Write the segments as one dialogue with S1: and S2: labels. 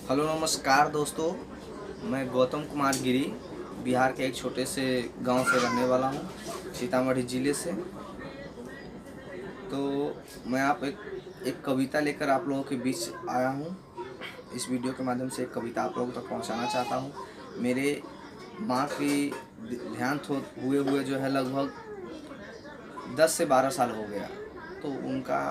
S1: Hello नमस्कार दोस्तों। मैं गौतम कुमार गिरी बिहार के एक छोटे से गांव से रहने वाला हूं, सीतामढ़ी ज़िले से। तो मैं एक कविता लेकर आप लोगों के बीच आया हूं। इस वीडियो के माध्यम से एक कविता आप लोगों तक पहुंचाना चाहता हूं। मेरे माँ की देहांत हुए हुए जो है लगभग 10 से 12 साल हो गया। तो उनका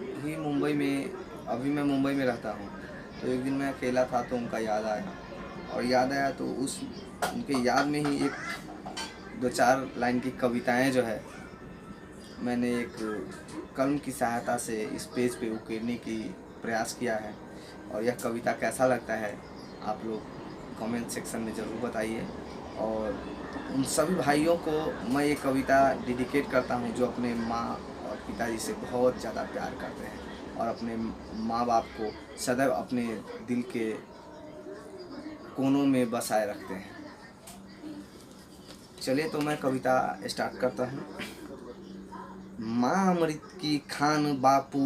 S1: ही मुंबई में, अभी मैं मुंबई में रहता हूँ। तो एक दिन मैं अकेला था तो उनका याद आया, और याद आया तो उस उनके याद में ही एक दो चार लाइन की कविताएं जो है मैंने एक कलम की सहायता से इस पेज पे उकेरने की प्रयास किया है। और यह कविता कैसा लगता है आप लोग कमेंट सेक्शन में ज़रूर बताइए। और उन सभी भाइयों को मैं ये कविता डेडिकेट करता हूँ जो अपने माँ और पिताजी से बहुत ज़्यादा प्यार करते हैं और अपने माँ बाप को सदैव अपने दिल के कोनों में बसाए रखते हैं। चलिए तो मैं कविता स्टार्ट करता हूँ। माँ अमृत की खान बापू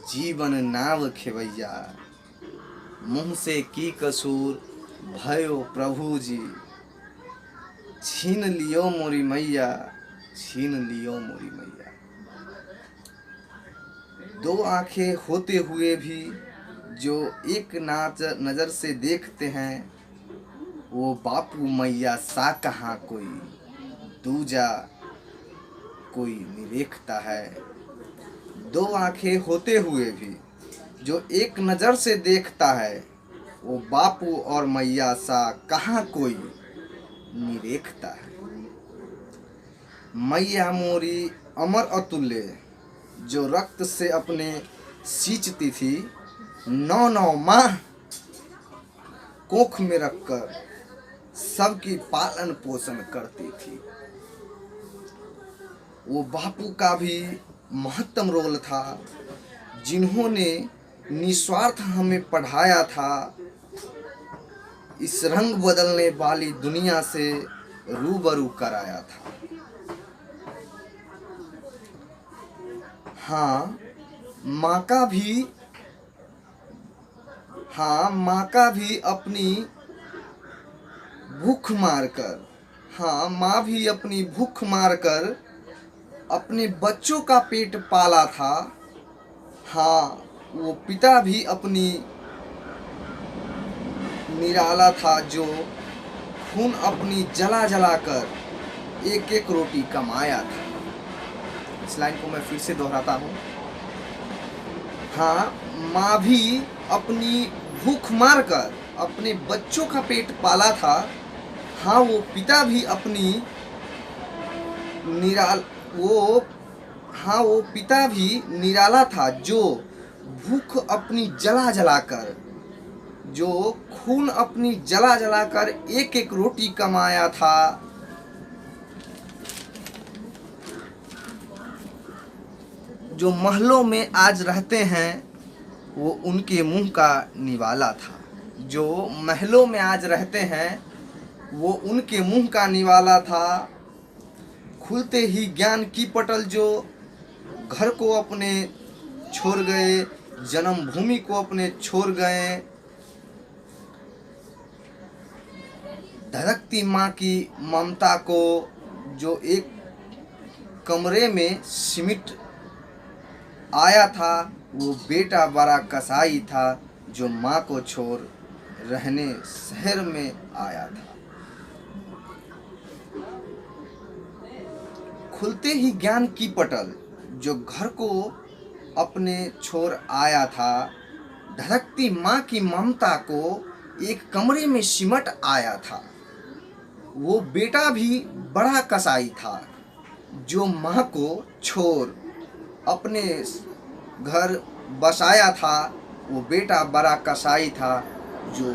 S1: जीवन नाव खेवैया, मुँह से की कसूर भयो प्रभु जी, छीन लियो मोरी मैया, छीन लियो मोरी मैया। दो आंखें होते हुए भी जो एक नज़र से देखते हैं, वो बापू मैया सा कहाँ कोई दूजा कोई निरेखता है। दो आंखें होते हुए भी जो एक नज़र से देखता है, वो बापू और मैया सा कहाँ कोई निरेखता है। मैया मोरी अमर अतुल्य जो रक्त से अपने सींचती थी, 9 माह कोख में रखकर सबकी पालन पोषण करती थी। वो बापू का भी महत्तम रोल था, जिन्होंने निस्वार्थ हमें पढ़ाया था, इस रंग बदलने वाली दुनिया से रूबरू कराया था। हाँ माँ का भी अपनी भूख मारकर, माँ भी अपनी भूख मारकर अपने बच्चों का पेट पाला था। वो पिता भी अपनी निराला था, जो खून अपनी जला जला कर एक एक रोटी कमाया था। इस लाइन को मैं फिर से दोहराता हूँ। माँ भी अपनी भूख मारकर अपने बच्चों का पेट पाला था। वो पिता भी अपनी वो पिता भी निराला था, जो भूख अपनी जला जला कर, जो खून अपनी जला जला कर एक एक रोटी कमाया था। जो महलों में आज रहते हैं वो उनके मुंह का निवाला था। जो महलों में आज रहते हैं वो उनके मुंह का निवाला था। खुलते ही ज्ञान की पटल जो घर को अपने छोड़ गए, जन्मभूमि को अपने छोड़ गए। धड़कती माँ की ममता को जो एक कमरे में सिमट आया था, वो बेटा बड़ा कसाई था, जो माँ को छोड़ रहने शहर में आया था। खुलते ही ज्ञान की पटल जो घर को अपने छोड़ आया था, धड़कती माँ की ममता को एक कमरे में सिमट आया था। वो बेटा भी बड़ा कसाई था, जो माँ को छोड़ अपने घर बसाया था। वो बेटा बड़ा कसाई था, जो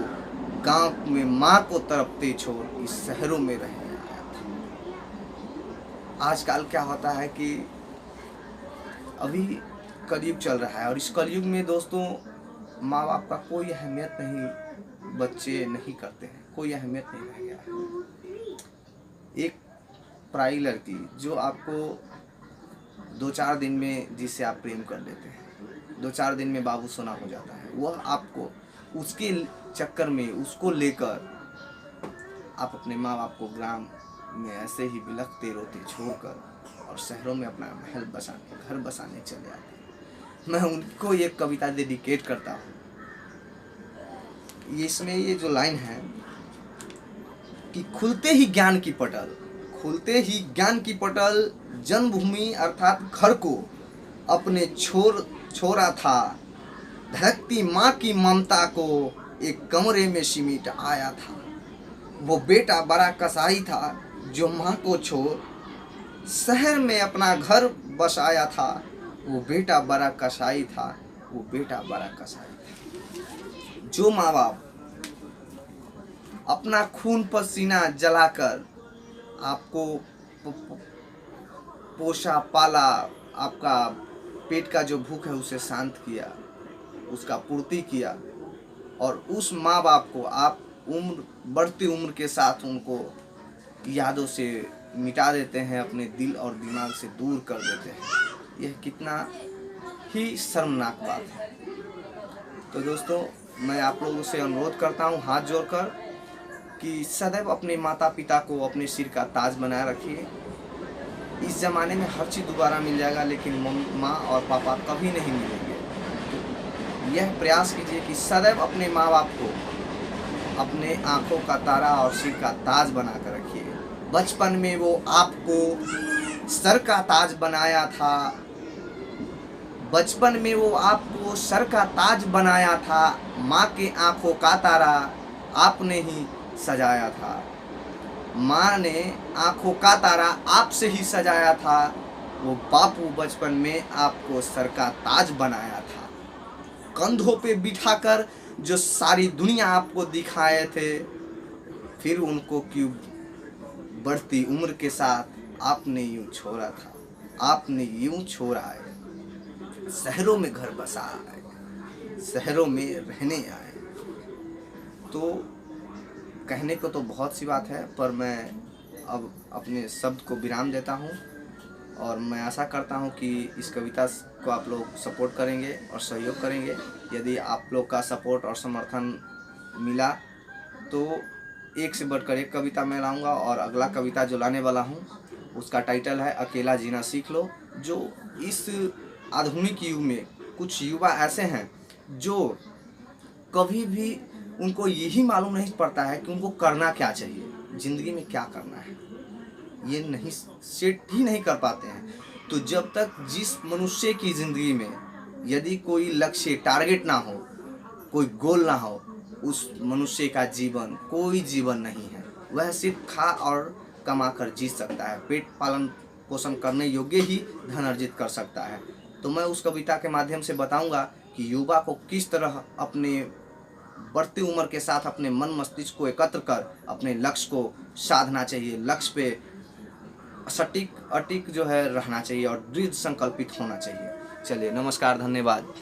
S1: गांव में माँ को तड़पते छोड़ इस शहरों में रहने आया था। आजकल क्या होता है कि अभी कलयुग चल रहा है, और इस कलयुग में दोस्तों माँ बाप का कोई अहमियत नहीं, बच्चे नहीं करते हैं, कोई अहमियत नहीं रह गया है। एक पराई लड़की जो आपको 2-4 दिन में, जिससे आप प्रेम कर लेते हैं, 2-4 दिन में बाबू सोना हो जाता है, वह आपको उसके चक्कर में उसको लेकर आप अपने माँ बाप को ग्राम में ऐसे ही बिलखते रोते छोड़कर और शहरों में अपना महल बसाने, घर बसाने चले आते हैं। मैं उनको ये कविता डेडिकेट करता हूँ। इसमें ये जो लाइन है कि खुलते ही ज्ञान की पटल, खुलते ही ज्ञान की पटल, जन्मभूमि अर्थात घर को अपने छोड़ा था, धड़कती माँ की ममता को एक कमरे में सिमट आया था। वो बेटा बड़ा कसाई था जो माँ को छोड़ शहर में अपना घर बसाया था। वो बेटा बड़ा कसाई था, वो बेटा बड़ा कसाई था। जो माँ बाप अपना खून पसीना जलाकर आपको पोषा पाला, आपका पेट का जो भूख है उसे शांत किया, उसका पूर्ति किया, और उस माँ बाप को आप बढ़ती उम्र के साथ उनको यादों से मिटा देते हैं, अपने दिल और दिमाग से दूर कर देते हैं। यह कितना ही शर्मनाक बात है। तो दोस्तों, मैं आप लोगों से अनुरोध करता हूँ हाथ जोड़कर कि सदैव अपने माता पिता को अपने सिर का ताज बनाए रखिए। इस ज़माने में हर चीज़ दोबारा मिल जाएगा, लेकिन माँ और पापा कभी नहीं मिलेंगे। तो यह प्रयास कीजिए कि सदैव अपने माँ बाप को अपने आँखों का तारा और सिर का ताज बना कर रखिए। बचपन में वो आपको सर का ताज बनाया था, बचपन में वो आपको सर का ताज बनाया था, माँ के आँखों का तारा आपने ही सजाया था। माँ ने आँखों का तारा आपसे ही सजाया था। वो बापू बचपन में आपको सर का ताज बनाया था। कंधों पे बिठाकर जो सारी दुनिया आपको दिखाए थे, फिर उनको क्यों बढ़ती उम्र के साथ आपने यूं छोड़ा था, आपने यूं छोड़ा है। शहरों में घर बसा है, शहरों में रहने आए। तो कहने को तो बहुत सी बात है, पर मैं अब अपने शब्द को विराम देता हूँ और मैं आशा करता हूँ कि इस कविता को आप लोग सपोर्ट करेंगे और सहयोग करेंगे। यदि आप लोग का सपोर्ट और समर्थन मिला तो एक से बढ़कर एक कविता मैं लाऊंगा। और अगला कविता जो लाने वाला हूँ उसका टाइटल है अकेला जीना सीख लो। जो इस आधुनिक युग में कुछ युवा ऐसे हैं जो कभी भी उनको यही मालूम नहीं पड़ता है कि उनको करना क्या चाहिए, ज़िंदगी में क्या करना है, ये नहीं सेट ही नहीं कर पाते हैं। तो जब तक जिस मनुष्य की ज़िंदगी में यदि कोई लक्ष्य टारगेट ना हो, कोई गोल ना हो, उस मनुष्य का जीवन कोई जीवन नहीं है। वह सिर्फ खा और कमा कर जी सकता है, पेट पालन पोषण करने योग्य ही धन अर्जित कर सकता है। तो मैं उस कविता के माध्यम से बताऊंगा कि युवा को किस तरह अपने बढ़ती उम्र के साथ अपने मन मस्तिष्क को एकत्र कर अपने लक्ष्य को साधना चाहिए, लक्ष्य पे सटीक अटिक जो है रहना चाहिए और दृढ़ संकल्पित होना चाहिए। चलिए, नमस्कार, धन्यवाद।